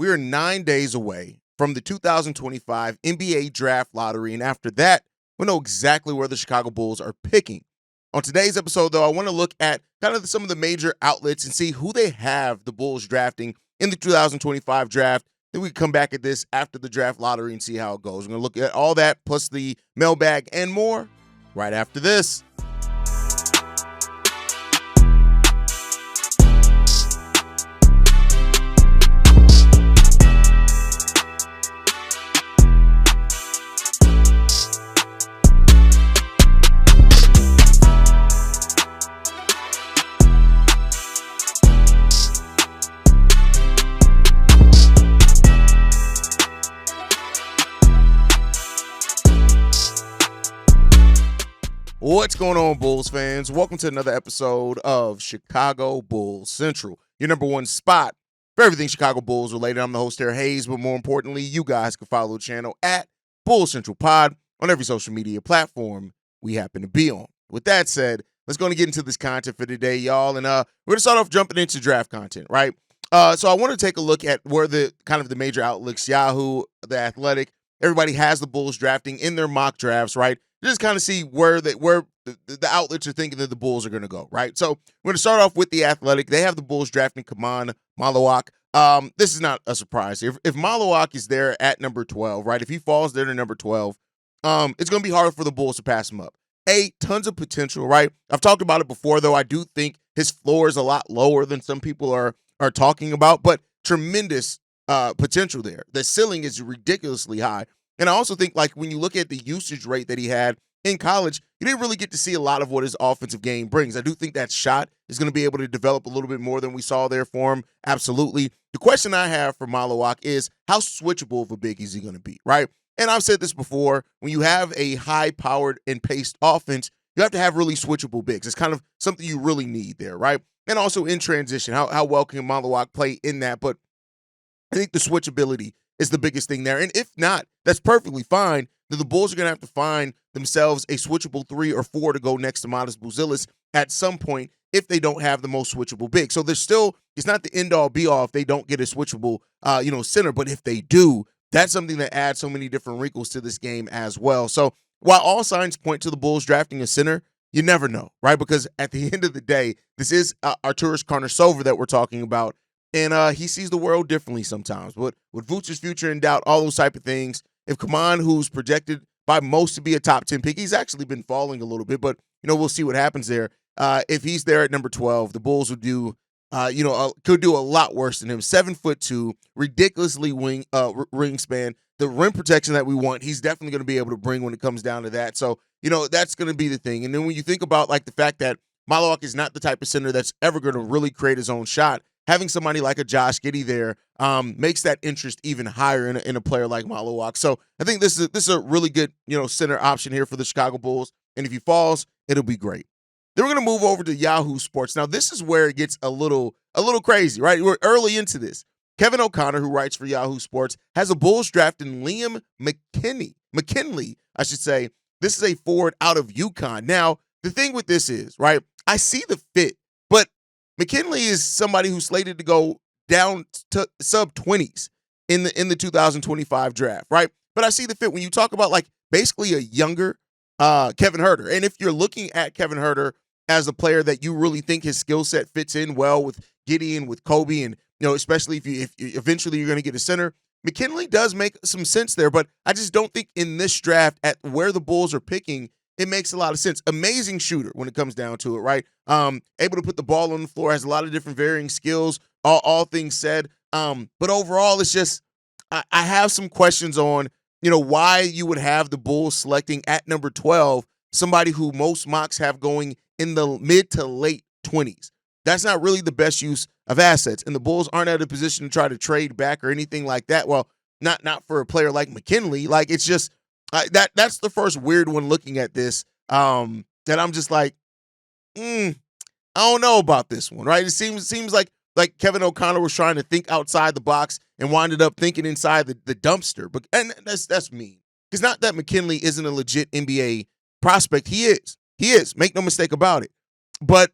we are 9 days away from the 2025 NBA Draft Lottery, and after that, we'll know exactly where the Chicago Bulls are picking. On today's episode, though, I want to look at kind of some of the major outlets and see who they have the Bulls drafting in the 2025 draft. Then we can come back at this after the draft lottery and see how it goes. We're going to look at all that, plus the mailbag and more, right after this. What's going on, Bulls fans? Welcome to another episode of Chicago Bulls Central, your number one spot for everything Chicago Bulls related. I'm the host, Terry Hayes, but more importantly, you guys can follow the channel at Bulls Central Pod on every social media platform we happen to be on. With that said, let's go and get into this content for today, y'all. And we're going to start off jumping into draft content, right? So I want to take a look at where the kind of the major outlets, Yahoo, The Athletic, everybody has the Bulls drafting in their mock drafts, right? Just kind of see where the outlets are thinking that the Bulls are going to go, right? So we're going to start off with The Athletic. They have the Bulls drafting Kaham Maluach. This is not a surprise. If Maluach is there at number 12, right, if he falls there to number 12, it's going to be hard for the Bulls to pass him up. Tons of potential, right? I've talked about it before, though. I do think his floor is a lot lower than some people are talking about, but tremendous potential there. The ceiling is ridiculously high. And I also think, like, when you look at the usage rate that he had in college, you didn't really get to see a lot of what his offensive game brings. I do think that shot is going to be able to develop a little bit more than we saw there for him. Absolutely. The question I have for Maluach is, how switchable of a big is he going to be, right? And I've said this before, when you have a high-powered and paced offense, you have to have really switchable bigs. It's kind of something you really need there, right? And also in transition, how well can Maluach play in that? But I think the switchability is the biggest thing there. And if not, that's perfectly fine. Then the Bulls are going to have to find themselves a switchable 3 or 4 to go next to Matas Buzelis at some point if they don't have the most switchable big. So there's still, it's not the end-all be-all if they don't get a switchable center. But if they do, that's something that adds so many different wrinkles to this game as well. So while all signs point to the Bulls drafting a center, you never know, right? Because at the end of the day, this is Arturas Karnisovas that we're talking about. And he sees the world differently sometimes. But with Vucevic's future in doubt, all those type of things, if Khaman, who's projected by most to be a top 10 pick, he's actually been falling a little bit, but, we'll see what happens there. If he's there at number 12, the Bulls would do, could do a lot worse than him. 7'2", ridiculously wingspan, the rim protection that we want, he's definitely going to be able to bring when it comes down to that. So, that's going to be the thing. And then when you think about, like, the fact that Maluach is not the type of center that's ever going to really create his own shot, having somebody like a Josh Giddey there makes that interest even higher in a player like Maluach. So I think this is a really good center option here for the Chicago Bulls. And if he falls, it'll be great. Then we're going to move over to Yahoo Sports. Now this is where it gets a little crazy, right? We're early into this. Kevin O'Connor, who writes for Yahoo Sports, has the Bulls drafting Liam McKinley, I should say. This is a forward out of UConn. Now the thing with this is, right, I see the fit, but McKinley is somebody who's slated to go down to sub-20s in the 2025 draft, right? But I see the fit when you talk about, like, basically a younger Kevin Huerter. And if you're looking at Kevin Huerter as a player that you really think his skill set fits in well with Gideon, with Kobe, and especially if eventually you're going to get a center, McKinley does make some sense there. But I just don't think in this draft at where the Bulls are picking, it makes a lot of sense. Amazing shooter when it comes down to it, right? Able to put the ball on the floor, has a lot of different varying skills, all things said. But overall, it's just, I have some questions on, why you would have the Bulls selecting at number 12 somebody who most mocks have going in the mid to late 20s. That's not really the best use of assets. And the Bulls aren't at a position to try to trade back or anything like that. Well, not for a player like McKinley. Like, it's just, that's the first weird one looking at this that I'm just like, I don't know about this one, right? It seems like Kevin O'Connor was trying to think outside the box and winded up thinking inside the dumpster. But and that's mean. Because not that McKinley isn't a legit NBA prospect. He is. Make no mistake about it. But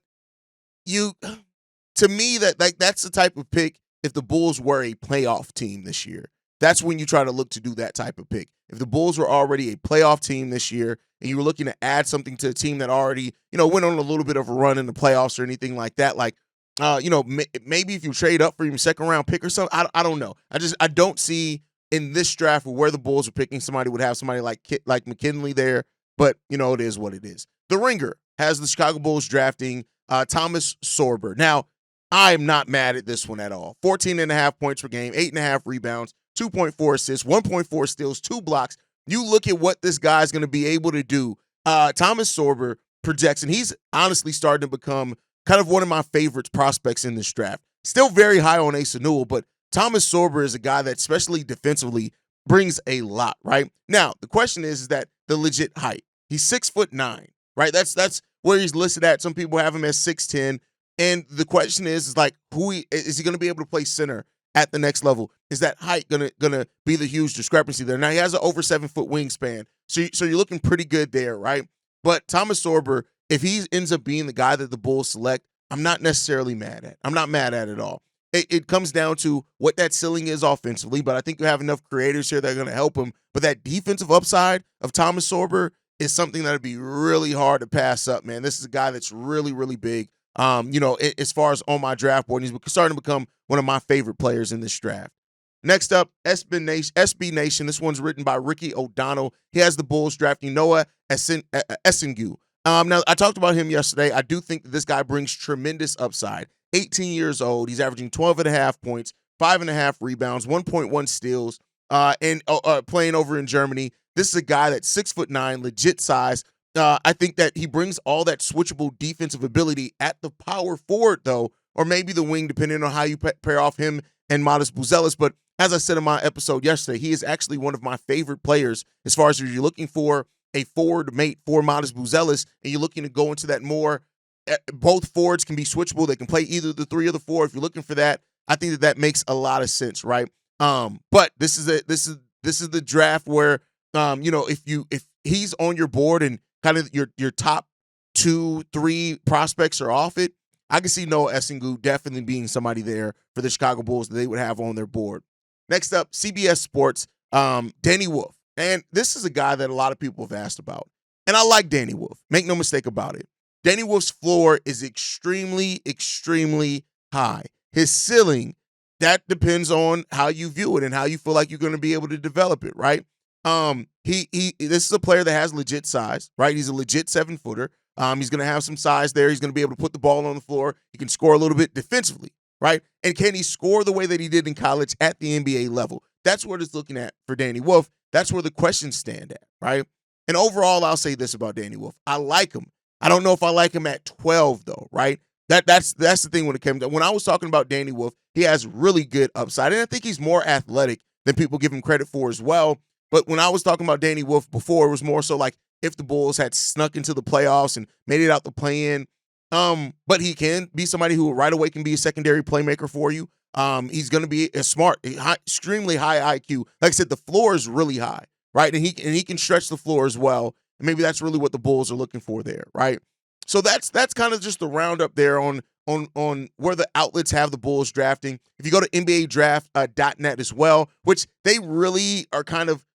to me, that's the type of pick if the Bulls were a playoff team this year. That's when you try to look to do that type of pick. If the Bulls were already a playoff team this year and you were looking to add something to a team that already, went on a little bit of a run in the playoffs or anything like that, like, maybe if you trade up for your second round pick or something, I don't know. I don't see in this draft where the Bulls are picking somebody would have somebody like McKinley there, but it is what it is. The Ringer has the Chicago Bulls drafting Thomas Sorber. Now, I'm not mad at this one at all. 14.5 points per game, 8.5 rebounds, 2.4 assists, 1.4 steals, 2 blocks. You look at what this guy's going to be able to do. Thomas Sorber projects, and he's honestly starting to become kind of one of my favorite prospects in this draft. Still very high on Asa Newell, but Thomas Sorber is a guy that, especially defensively, brings a lot, right? Now, the question is that the legit height. He's 6'9", right? That's where he's listed at. Some people have him as 6'10". And the question is like, is he going to be able to play center at the next level? Is that height gonna be the huge discrepancy there? Now he has an over 7-foot wingspan, so you're looking pretty good there, right? But Thomas Sorber, if he ends up being the guy that the Bulls select, I'm not necessarily mad at. I'm not mad at it all. It comes down to what that ceiling is offensively, but I think you have enough creators here that are going to help him. But that defensive upside of Thomas Sorber is something that would be really hard to pass up, man. This is a guy that's really, really big. As far as on my draft board, he's starting to become one of my favorite players in this draft. Next up, SB Nation. This one's written by Ricky O'Donnell. He has the Bulls drafting Noah Essengu. Now, I talked about him yesterday. I do think that this guy brings tremendous upside. 18 years old. He's averaging 12.5 points, 5.5 rebounds, 1.1 steals, and playing over in Germany. This is a guy that's 6'9", legit size. I think that he brings all that switchable defensive ability at the power forward, though, or maybe the wing, depending on how you pair off him and Matas Buzelis. But as I said in my episode yesterday, he is actually one of my favorite players as far as if you're looking for a forward mate for Matas Buzelis and you're looking to go into that more. Both forwards can be switchable. They can play either the 3 or the 4. If you're looking for that, I think that makes a lot of sense, right? But this is the draft where if he's on your board and kind of your top 2-3 prospects are off it, I can see Noah Essengu definitely being somebody there for the Chicago Bulls that they would have on their board. Next up, CBS Sports, Danny Wolf. And this is a guy that a lot of people have asked about. And I like Danny Wolf. Make no mistake about it. Danny Wolf's floor is extremely, extremely high. His ceiling, that depends on how you view it and how you feel like you're going to be able to develop it, right? This is a player that has legit size, right? He's a legit 7-footer. He's going to have some size there. He's going to be able to put the ball on the floor. He can score a little bit defensively, right? And can he score the way that he did in college at the NBA level? That's what it's looking at for Danny Wolf. That's where the questions stand at, right? And overall, I'll say this about Danny Wolf. I like him. I don't know if I like him at 12, though, right? That's the thing when it came to when I was talking about Danny Wolf, he has really good upside. And I think he's more athletic than people give him credit for as well. But when I was talking about Danny Wolf before, it was more so like if the Bulls had snuck into the playoffs and made it out the play-in. But he can be somebody who right away can be a secondary playmaker for you. He's going to be a smart, extremely high IQ. Like I said, the floor is really high, right? And he can stretch the floor as well. And maybe that's really what the Bulls are looking for there, right? So that's kind of just the roundup there on where the outlets have the Bulls drafting. If you go to NBADraft.net as well, which they really are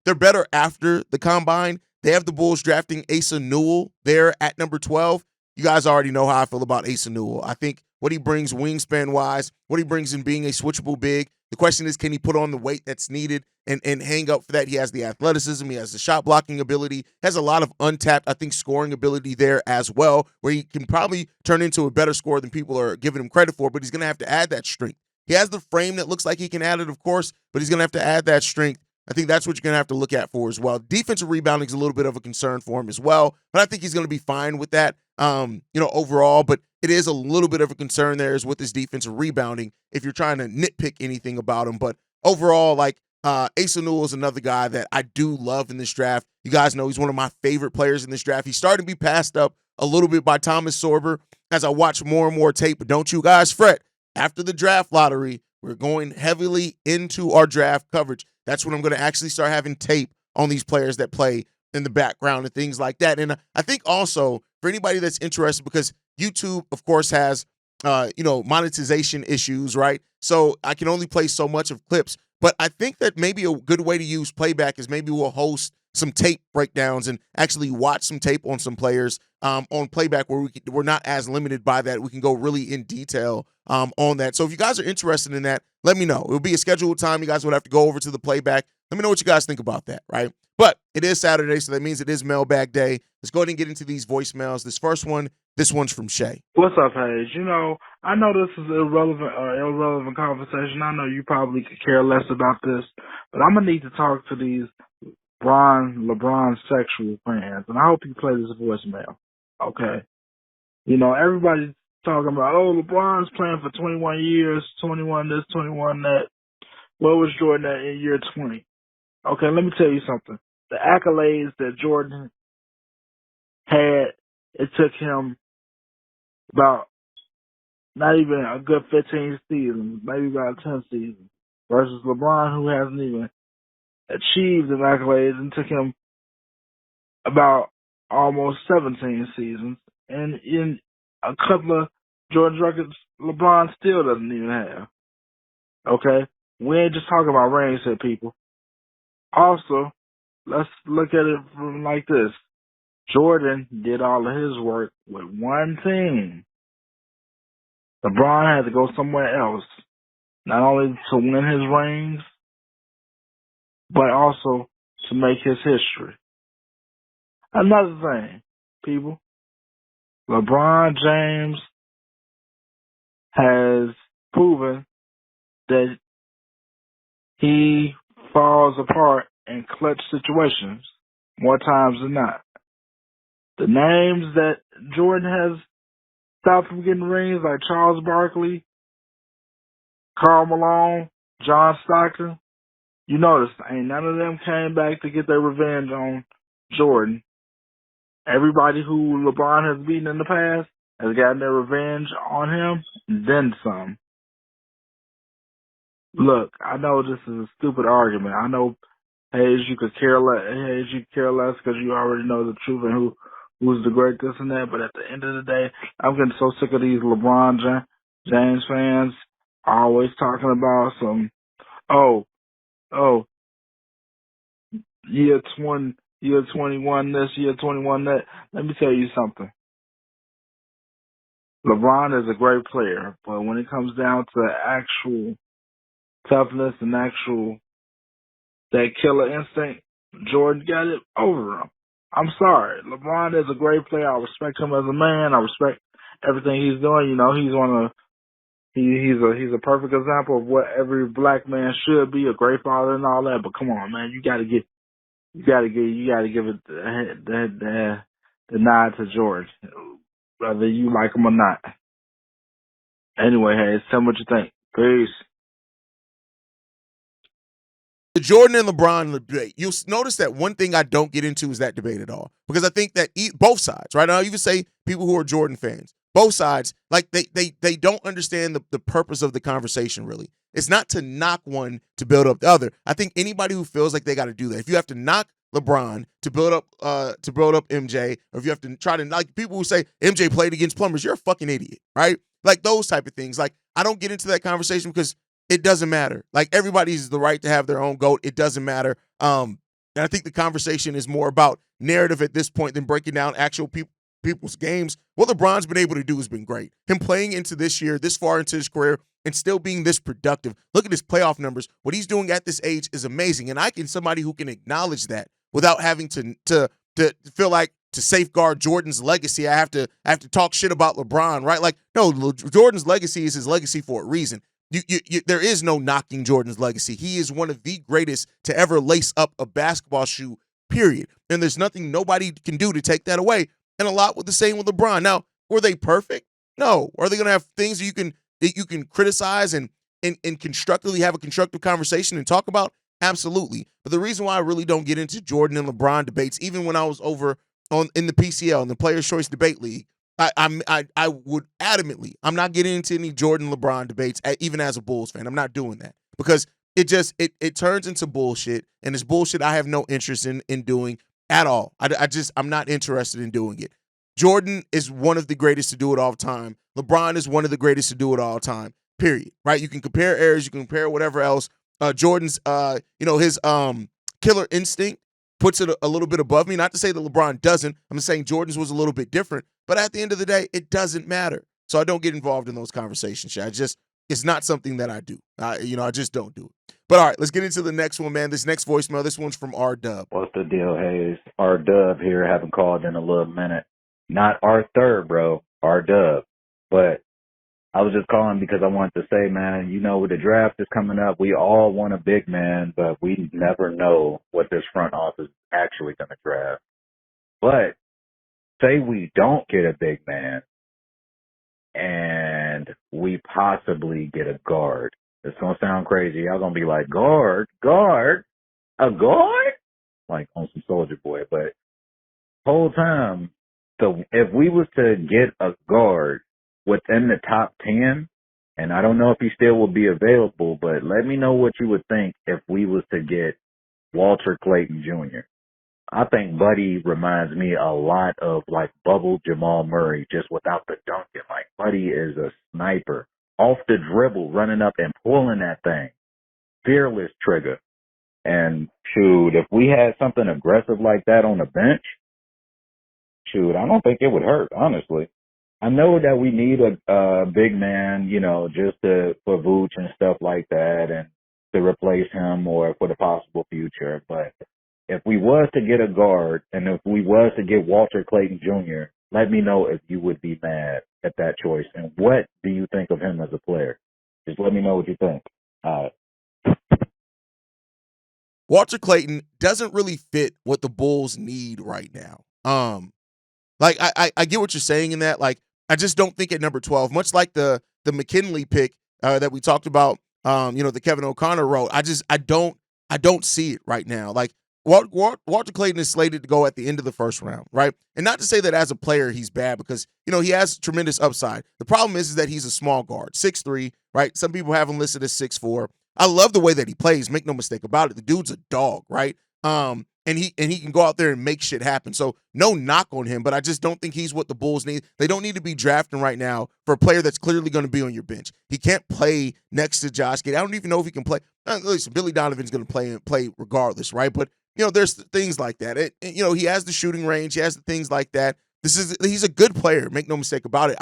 they're better after the combine. They have the Bulls drafting Asa Newell there at number 12. You guys already know how I feel about Asa Newell. I think what he brings wingspan-wise, what he brings in being a switchable big. The question is, can he put on the weight that's needed and hang up for that? He has the athleticism. He has the shot blocking ability. Has a lot of untapped, I think, scoring ability there as well, where he can probably turn into a better scorer than people are giving him credit for, but he's going to have to add that strength. He has the frame that looks like he can add it, of course, but he's going to have to add that strength. I think that's what you're going to have to look at for as well. Defensive rebounding is a little bit of a concern for him as well, but I think he's going to be fine with that, overall. But it is a little bit of a concern there is with his defensive rebounding if you're trying to nitpick anything about him. But overall, Asa Newell is another guy that I do love in this draft. You guys know he's one of my favorite players in this draft. He's starting to be passed up a little bit by Thomas Sorber as I watch more and more tape. But don't you guys fret. After the draft lottery, we're going heavily into our draft coverage. That's when I'm going to actually start having tape on these players that play in the background and things like that. And I think also for anybody that's interested, because YouTube, of course, has monetization issues, right? So I can only play so much of clips. But I think that maybe a good way to use playback is maybe we'll host some tape breakdowns and actually watch some tape on some players on playback where we're not as limited by that. We can go really in detail on that. So if you guys are interested in that, let me know. It'll be a scheduled time. You guys would have to go over to the playback. Let me know what you guys think about that, right? But it is Saturday, so that means it is Mailbag Day. Let's go ahead and get into these voicemails. This one's from Shay. What's up, Hayes? I know this is irrelevant conversation. I know you probably could care less about this, but I'm going to need to talk to these LeBron sexual fans, and I hope you play this voicemail, okay? Everybody's talking about, LeBron's playing for 21 years, 21 this, 21 that. What was Jordan at in year 20? Okay, let me tell you something. The accolades that Jordan had, it took him about not even a good 15 seasons, maybe about 10 seasons, versus LeBron, who hasn't even achieved the accolades, and took him about almost 17 seasons. And in a couple of Jordan's records, LeBron still doesn't even have. Okay? We ain't just talking about rings here, people. Also, let's look at it from like this. Jordan did all of his work with one team. LeBron had to go somewhere else, not only to win his rings, but also to make his history. Another thing, people, LeBron James has proven that he falls apart in clutch situations more times than not. The names that Jordan has stopped from getting rings, like Charles Barkley, Karl Malone, John Stockton, you notice ain't none of them came back to get their revenge on Jordan. Everybody who LeBron has beaten in the past has gotten their revenge on him, and then some. Look, I know this is a stupid argument. I know, Hayes, you could care less. Hayes, you care less because you already know the truth and who's the great this and that. But at the end of the day, I'm getting so sick of these LeBron James fans always talking about some, year 21 this, year 21 that. Let me tell you something. LeBron is a great player, but when it comes down to actual toughness and actual that killer instinct, Jordan got it over him. I'm sorry. LeBron is a great player. I respect him as a man. I respect everything he's doing. He's a perfect example of what every black man should be, a great father and all that. But come on, man, you gotta give it the nod to George, whether you like him or not. Anyway, Hayes, tell me what you think. Peace. The Jordan and LeBron debate, you'll notice that one thing I don't get into is that debate at all. Because I think that both sides, right? I'll even say people who are Jordan fans, both sides, like they don't understand the purpose of the conversation, really. It's not to knock one to build up the other. I think anybody who feels like they got to do that, if you have to knock LeBron to build up MJ, or if you have to try to, like, people who say MJ played against plumbers, you're a fucking idiot, right? Like those type of things. Like, I don't get into that conversation because it doesn't matter. Like, everybody's the right to have their own GOAT. It doesn't matter. And I think the conversation is more about narrative at this point than breaking down actual people's games. What LeBron's been able to do has been great. Him playing into this year, this far into his career, and still being this productive. Look at his playoff numbers. What he's doing at this age is amazing. And I can somebody who can acknowledge that without having to feel like to safeguard Jordan's legacy, I have to talk shit about LeBron, right? Like, no, Jordan's legacy is his legacy for a reason. There is no knocking Jordan's legacy. He is one of the greatest to ever lace up a basketball shoe, period. And there's nothing nobody can do to take that away. And a lot with the same with LeBron. Now, were they perfect? No. Are they going to have things that you can criticize and constructively have a constructive conversation and talk about? Absolutely. But the reason why I really don't get into Jordan and LeBron debates, even when I was over in the PCL, in the Players' Choice Debate League, I would adamantly, I'm not getting into any Jordan LeBron debates, even as a Bulls fan. I'm not doing that because it turns into bullshit, and it's bullshit I have no interest in doing at all. I'm not interested in doing it. Jordan is one of the greatest to do it all the time. LeBron is one of the greatest to do it all the time. period, right? You can compare errors, you can compare whatever else. Jordan's, his killer instinct puts it a little bit above me. Not to say that LeBron doesn't. I'm just saying Jordan's was a little bit different. But at the end of the day, it doesn't matter. So I don't get involved in those conversations. It's not something that I do. I just don't do it. But all right, let's get into the next one, man. This next voicemail, this one's from R-Dub. What's the deal, Hayes? R-Dub here. Haven't called in a little minute. Not Arthur, bro. R-Dub. But I was just calling because I wanted to say, man, with the draft is coming up, we all want a big man, but we never know what this front office is actually going to draft. But say we don't get a big man and we possibly get a guard. It's going to sound crazy. Y'all going to be like, guard, a guard? Like on some Soldier Boy. But whole time, if we was to get a guard within the top 10, and I don't know if he still will be available, but let me know what you would think if we was to get Walter Clayton Jr. I think Buddy reminds me a lot of like Bubble Jamal Murray, just without the dunking. Like Buddy is a sniper, off the dribble, running up and pulling that thing. Fearless trigger. And shoot, if we had something aggressive like that on the bench, shoot, I don't think it would hurt, honestly. I know that we need a big man, just for Vooch and stuff like that and to replace him or for the possible future. But if we was to get a guard and if we was to get Walter Clayton Jr., let me know if you would be mad at that choice. And what do you think of him as a player? Just let me know what you think. Walter Clayton doesn't really fit what the Bulls need right now. I get what you're saying in that. Like, I just don't think at number 12, much like the McKinley pick that we talked about, the Kevin O'Connor wrote. I don't see it right now. Like Walter Clayton is slated to go at the end of the first round, right? And not to say that as a player he's bad because he has tremendous upside. The problem is that he's a small guard, 6'3", right? Some people have him listed as 6'4". I love the way that he plays. Make no mistake about it. The dude's a dog, right? And he can go out there and make shit happen. So no knock on him, but I just don't think he's what the Bulls need. They don't need to be drafting right now for a player that's clearly going to be on your bench. He can't play next to Josh Giddey. I don't even know if he can play. Listen, Billy Donovan's going to play regardless, right? But there's things like that. He has the shooting range. He has the things like that. He's a good player. Make no mistake about it.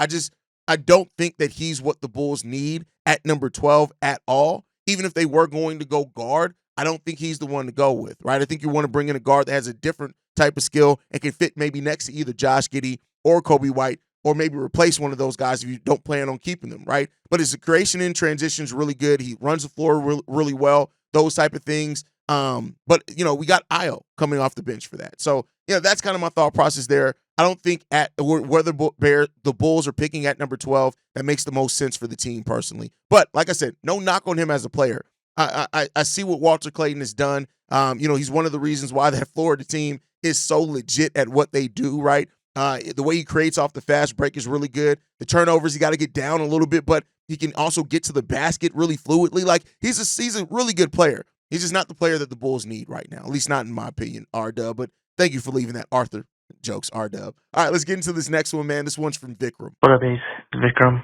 I don't think that he's what the Bulls need at number 12 at all. Even if they were going to go guard, I don't think he's the one to go with, right? I think you want to bring in a guard that has a different type of skill and can fit maybe next to either Josh Giddey or Kobe White, or maybe replace one of those guys if you don't plan on keeping them, right? But his creation in transition is really good. He runs the floor really well, those type of things. But we got Ayo coming off the bench for that. So, that's kind of my thought process there. I don't think whether the Bulls are picking at number 12, that makes the most sense for the team personally. But like I said, no knock on him as a player. I see what Walter Clayton has done. He's one of the reasons why that Florida team is so legit at what they do, right? The way he creates off the fast break is really good. The turnovers, he got to get down a little bit, but he can also get to the basket really fluidly. Like he's a really good player. He's just not the player that the Bulls need right now, at least not in my opinion, R-Dub. But thank you for leaving that Arthur jokes, R-Dub. All right, let's get into this next one, man. This one's from Vikram. What up, Ace? Vikram.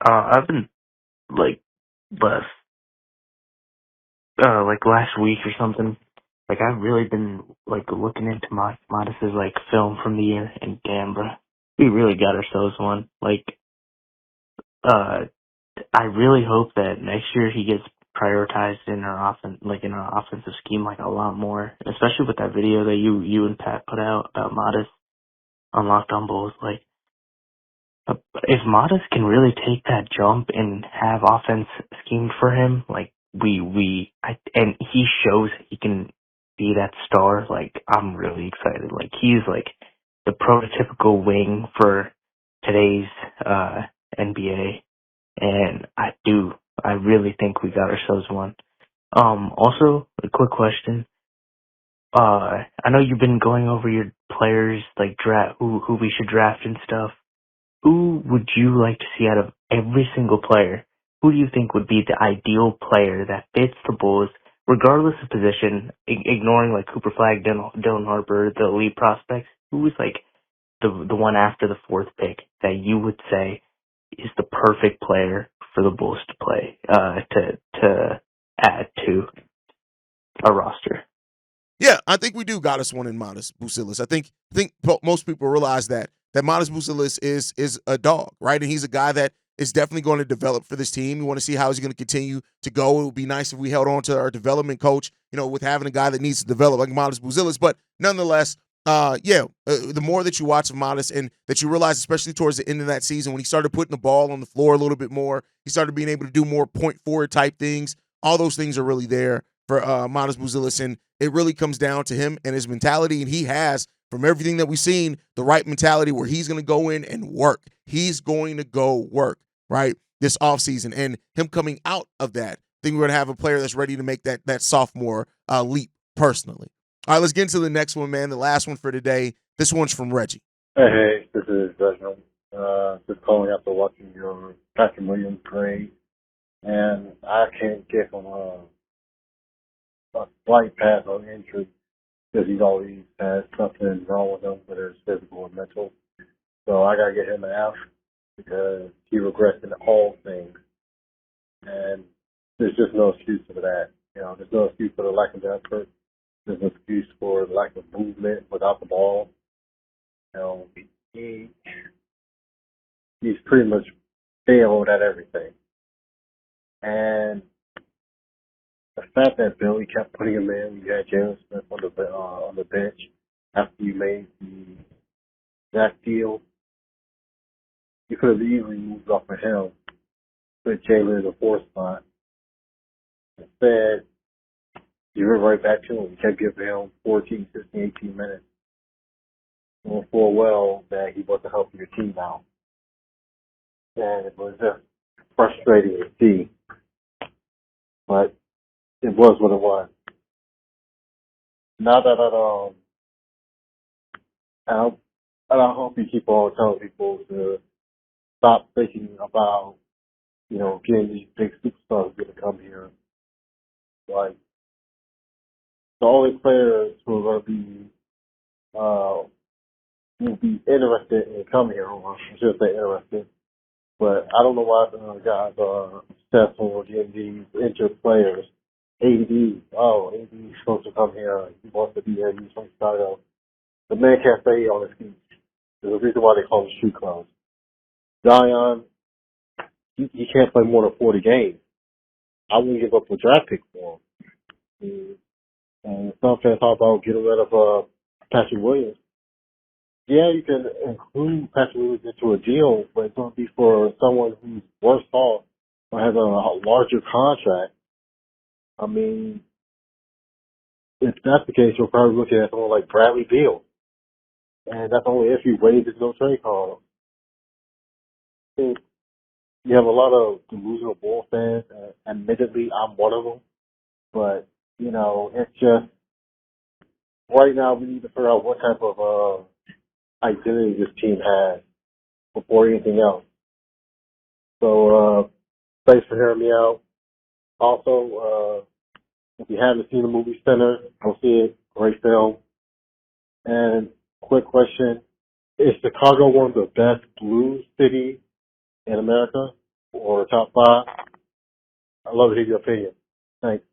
I've been last week or something. Like I've really been looking into Matas' film from the year, and damn, bro, we really got ourselves one. I really hope that next year he gets prioritized in our offensive scheme a lot more, especially with that video that you and Pat put out about Matas on Locked On Bulls. If Matas can really take that jump and have offense schemed for him, and he shows he can be that star, I'm really excited. He's the prototypical wing for today's NBA, and I really think we got ourselves one. Also, a quick question. I know you've been going over your players, draft who we should draft and stuff. Who would you like to see out of every single player? Who do you think would be the ideal player that fits the Bulls, regardless of position, ignoring Cooper Flag, Dylan Harper, the elite prospects? Who was the one after the fourth pick that you would say is the perfect player for the Bulls to play, to add to a roster. Yeah, I think we do got us one in Matas Buzelis. I think most people realize that Matas Buzelis is a dog, right? And he's a guy that is definitely going to develop for this team. We want to see how he's going to continue to go. It would be nice if we held on to our development coach, with having a guy that needs to develop like Matas Buzelis. But nonetheless, the more that you watch of Matas and that you realize, especially towards the end of that season, when he started putting the ball on the floor a little bit more, he started being able to do more point forward type things. All those things are really there for Matas Buzelis, and it really comes down to him and his mentality, and he has, from everything that we've seen, the right mentality where he's going to go in and work. He's going to go work, right, this offseason, and him coming out of that, I think we're going to have a player that's ready to make that sophomore leap personally. All right, let's get into the next one, man, the last one for today. This one's from Reggie. Hey, this is Reginald. Just calling after watching your Patrick Williams grade, and I can't give him a slight pass on injury because he's always had something wrong with him, whether it's physical or mental. So I got to get him an F because he regressed in all things. And there's just no excuse for that. There's no excuse for the lack of effort. There's no excuse for the lack of movement without the ball. He's pretty much failed at everything. And the fact that Billy kept putting him in, you had Jalen Smith on the bench after you made that deal, you could have easily moved off of him, put Jalen in the 4th spot. Instead, you went right back to him. You kept giving him 14, 15, 18 minutes. Knowing full well that he wasn't helping your team out. And it was just frustrating to see. But it was what it was. Now that I hope you keep on telling people to stop thinking about, getting these big superstars going to come here. Like, the only players who are going to will be interested in coming here, or I should say interested. But I don't know why the guys are obsessed with getting these injured players. AD is supposed to come here. He wants to be here. He's from Chicago. The man can't stay on his feet. There's a reason why they call him street clothes. Zion, he can't play more than 40 games. I wouldn't give up a draft pick for him. And some fans talk about getting rid of Patrick Williams. Yeah, you can include Patrick Williams into a deal, but it's going to be for someone who's worse off or has a larger contract. I mean, if that's the case, you're probably looking at someone like Bradley Beal. And that's only if you waive his no trade clause. You have a lot of delusional Bulls fans, and admittedly, I'm one of them. But, it's just, right now we need to figure out what type of identity this team has before anything else. So, thanks for hearing me out. Also, if you haven't seen the movie Center, go see it. Great film. And quick question, is Chicago one of the best blues cities in America or top 5? I'd love to hear your opinion. Thanks.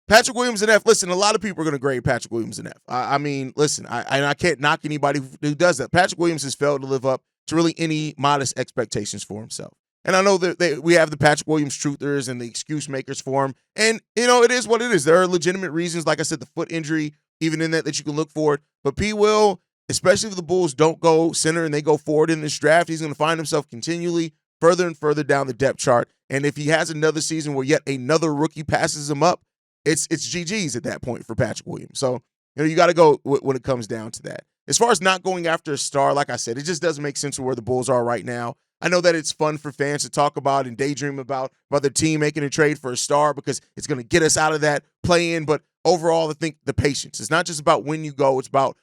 Patrick Williams and F. Listen, a lot of people are going to grade Patrick Williams and F. I mean, listen, I can't knock anybody who does that. Patrick Williams has failed to live up to really any modest expectations for himself. And I know that we have the Patrick Williams truthers and the excuse makers for him. And, it is what it is. There are legitimate reasons, like I said, the foot injury, even in that you can look for it. But P. Will, especially if the Bulls don't go center and they go forward in this draft, he's going to find himself continually further and further down the depth chart. And if he has another season where yet another rookie passes him up, it's GG's at that point for Patrick Williams. So, you got to go when it comes down to that. As far as not going after a star, like I said, it just doesn't make sense for where the Bulls are right now. I know that it's fun for fans to talk about and daydream about the team making a trade for a star because it's going to get us out of that play-in. But overall, I think the patience. It's not just about when you go. It's about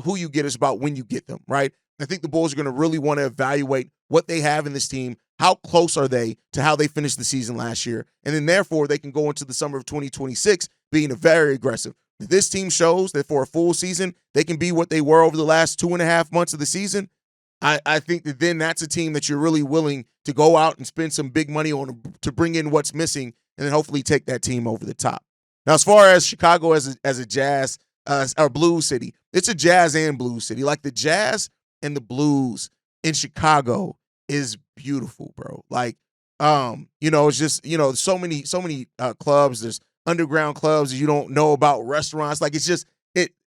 who you get. It's about when you get them, right? I think the Bulls are going to really want to evaluate what they have in this team. How close are they to how they finished the season last year? And then, therefore, they can go into the summer of 2026 being very aggressive. If this team shows that for a full season, they can be what they were over the last 2.5 months of the season, I think that then that's a team that you're really willing to go out and spend some big money on to bring in what's missing and then hopefully take that team over the top. Now, as far as Chicago as a jazz or blues city, it's a jazz and blues city. Like the jazz and the blues in Chicago is beautiful, bro. Like, it's just, so many clubs. There's underground clubs that you don't know about, restaurants. Like, it's just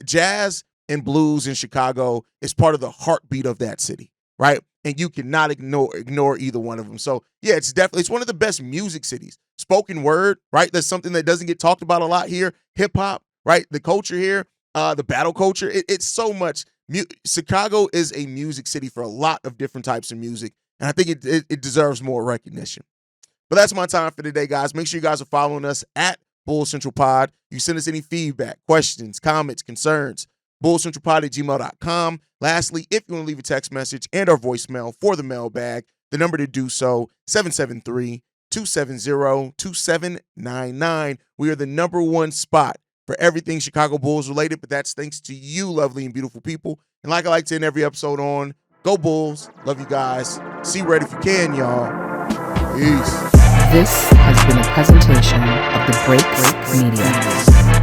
jazz and blues in Chicago is part of the heartbeat of that city, right? And you cannot ignore either one of them. So yeah, it's one of the best music cities. Spoken word, right? That's something that doesn't get talked about a lot here. Hip hop, right? The culture here, the battle culture. It's so much. Chicago is a music city for a lot of different types of music, and I think it deserves more recognition. But that's my time for today, guys. Make sure you guys are following us at Bull Central Pod. You send us any feedback, questions, comments, concerns. bullcentralpod@gmail.com. Lastly, if you want to leave a text message and our voicemail for the mailbag, the number to do so, 773-270-2799. We are the number one spot for everything Chicago Bulls related, but that's thanks to you, lovely and beautiful people. And like I like to end every episode on, go Bulls. Love you guys. See red if you can, y'all. Peace. This has been a presentation of the Break Media.